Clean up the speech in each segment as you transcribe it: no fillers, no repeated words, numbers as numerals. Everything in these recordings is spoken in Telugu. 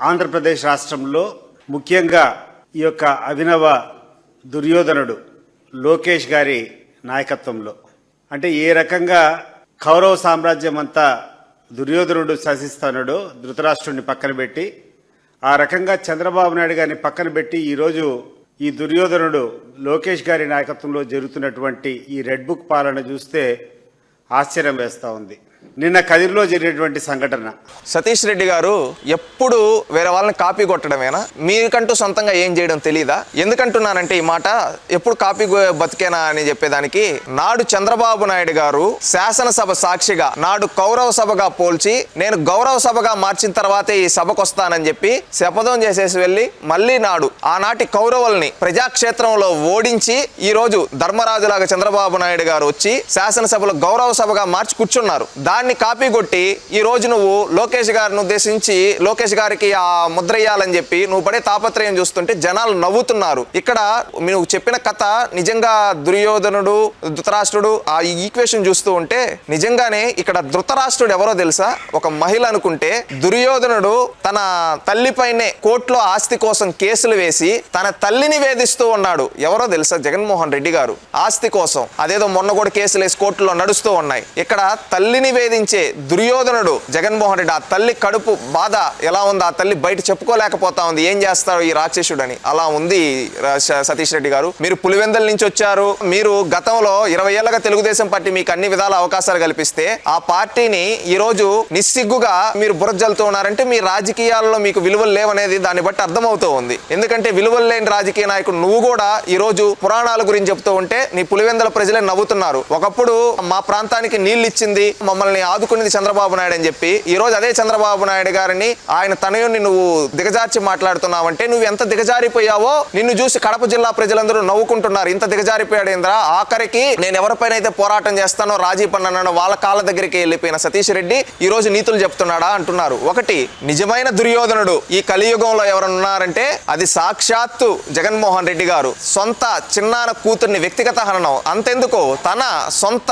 ఆంధ్రప్రదేశ్ రాష్ట్రంలో ముఖ్యంగా ఈ యొక్క అభినవ దుర్యోధనుడు లోకేష్ గారి నాయకత్వంలో అంటే ఏ రకంగా కౌరవ సామ్రాజ్యం అంతా దుర్యోధనుడు శాసిస్తున్నాడో ధృతరాష్ట్రుడిని పక్కన పెట్టి ఆ రకంగా చంద్రబాబు నాయుడు గారిని పక్కన పెట్టి ఈరోజు ఈ దుర్యోధనుడు లోకేష్ గారి నాయకత్వంలో జరుగుతున్నటువంటి ఈ రెడ్ బుక్ పాలన చూస్తే ఆశ్చర్యం వేస్తూ ఉంది. నిన్న కదిరిలో జరిగినటువంటి సంఘటన, సతీష్ రెడ్డి గారు ఎప్పుడు వేరే వాళ్ళని కాపీ కొట్టడమేనా? మీకంటూ సొంతంగా ఏం చేయడం తెలీదా? ఎందుకంటున్నానంటే ఈ మాట ఎప్పుడు కాపీ బతికేనా అని చెప్పేదానికి, నాడు చంద్రబాబు నాయుడు గారు శాసనసభ సాక్షిగా నాడు కౌరవ సభగా పోల్చి నేను గౌరవ సభగా మార్చిన తర్వాతే ఈ సభకు వస్తానని చెప్పి శపథం చేసేసి వెళ్ళి మళ్ళీ నాడు ఆనాటి కౌరవుల్ని ప్రజాక్షేత్రంలో ఓడించి ఈ రోజు ధర్మరాజులాగా చంద్రబాబు నాయుడు గారు వచ్చి శాసనసభలో గౌరవ సభగా మార్చి కూర్చున్నారు. దాన్ని కాపీ కొట్టి ఈ రోజు నువ్వు లోకేష్ గారిని ఉద్దేశించి లోకేష్ గారికి ఆ ముద్ర వేయాలని చెప్పి నువ్వు పడే తాపత్రయం చూస్తుంటే జనాలు నవ్వుతున్నారు. ఇక్కడ నువ్వు చెప్పిన కథ నిజంగా ధృతరాష్ట్రుడు ఆ ఈక్వేషన్ చూస్తూ ఉంటే నిజంగానే ఇక్కడ ధృతరాష్ట్రుడు ఎవరో తెలుసా? ఒక మహిళ అనుకుంటే దుర్యోధనుడు తన తల్లిపైనే కోర్టులో ఆస్తి కోసం కేసులు వేసి తన తల్లిని వేధిస్తూ ఉన్నాడు. ఎవరో తెలుసా? జగన్మోహన్ రెడ్డి గారు ఆస్తి కోసం అదేదో మొన్న కూడా కేసులు వేసి కోర్టులో నడుస్తూ ఉన్నాయి. ఇక్కడ తల్లిని వేధించే దుర్యోధనుడు జగన్మోహన్ రెడ్డి, ఆ తల్లి కడుపు బాధ ఎలా ఉంది, ఆ తల్లి బయట చెప్పుకోలేకపోతా ఉంది, ఏం చేస్తారు ఈ రాక్షసుడని. అలా ఉంది సతీష్ రెడ్డి గారు. మీరు పులివెందల నుంచి వచ్చారు. మీరు గతంలో 20 ఏళ్ళగా తెలుగుదేశం పార్టీ మీకు అన్ని విధాల అవకాశాలు కల్పిస్తే ఆ పార్టీని ఈ రోజు నిస్సిగ్గుగా మీరు బురజల్లుతూ ఉన్నారంటే మీ రాజకీయాల్లో మీకు విలువలు లేవనేది దాన్ని బట్టి అర్థమవుతూ ఉంది. ఎందుకంటే విలువలు లేని రాజకీయ నాయకుడు నువ్వు కూడా ఈ రోజు పురాణాల గురించి చెప్తూ ఉంటే నీ పులివెందల ప్రజలే నవ్వుతున్నారు. ఒకప్పుడు మా ప్రాంతానికి నీళ్లు ఇచ్చింది, మమ్మల్ని ఆదుకునేది చంద్రబాబు నాయుడు అని చెప్పి ఈ రోజు అదే చంద్రబాబు నాయుడు గారిని ఆయన తనయుని నువ్వు దిగజార్చి మాట్లాడుతున్నావంటే నువ్వు ఎంత దిగజారిపోయావో నిన్ను చూసి కడప జిల్లా ప్రజలందరూ నవ్వుకుంటున్నారు. ఇంత దిగజారిపోయాడేంద్రా, ఆఖరికి నేను ఎవరిపైన అయితే పోరాటం చేస్తానో రాజీ పన్నానో వాళ్ళ కాళ్ళ దగ్గరికి వెళ్ళిపోయిన సతీష్ రెడ్డి ఈ రోజు నీతులు చెప్తున్నాడా అంటున్నారు. ఒకటి, నిజమైన దుర్యోధనుడు ఈ కలియుగంలో ఎవరున్నారంటే అది సాక్షాత్తు జగన్మోహన్ రెడ్డి గారు. సొంత చిన్నాన కూతుర్ని వ్యక్తిగత హననం, అంతెందుకు తన సొంత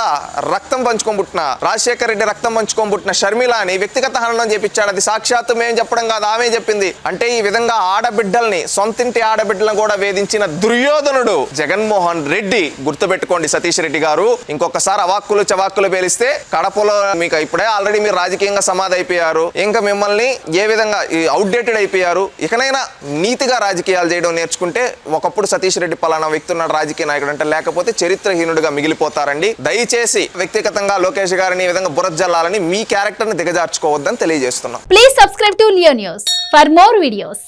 రక్తం పంచుకోబుట్టిన రాజశేఖర రెడ్డి రక్తం పంచుకోబుట్టిన షర్మిలాని వ్యక్తిగత హననం చేపించాడు. అది సాక్షాత్తు మేము చెప్పడం కాదు, ఆమె చెప్పింది. అంటే ఈ విధంగా ఆడబిడ్డల్ని, సొంతింటి ఆడబిడ్డలను కూడా వేధించిన దుర్యోధనుడు జగన్మోహన్ రెడ్డి. గుర్తుపెట్టుకోండి సతీష్ రెడ్డి గారు. ఇంకొకసారి అవాక్కులు చవాక్కులు పేలిస్తే కడపలో మీకు ఇప్పుడే ఆల్రెడీ మీరు రాజకీయంగా సమాధి అయిపోయారు. ఇంకా మిమ్మల్ని ఏ విధంగా అవుట్డేటెడ్ అయిపోయారు. ఇకనైనా నీతిగా రాజకీయాలు చేయడం నేర్చుకుంటే ఒకప్పుడు సతీష్ రెడ్డి పలానా వ్యక్తి ఉన్నాడు రాజకీయ నాయకుడు అంటే, లేకపోతే చరిత్రహీనుడిగా మిగిలిపోతారండి. దయచేసి వ్యక్తిగతంగా లోకేష్ గారిని ఈ విధంగా బురజల్లాలని మీ క్యారెక్టర్ ని దిగజార్చుకోవద్దని తెలియజేస్తున్నాం. Please subscribe to Leo news for more videos.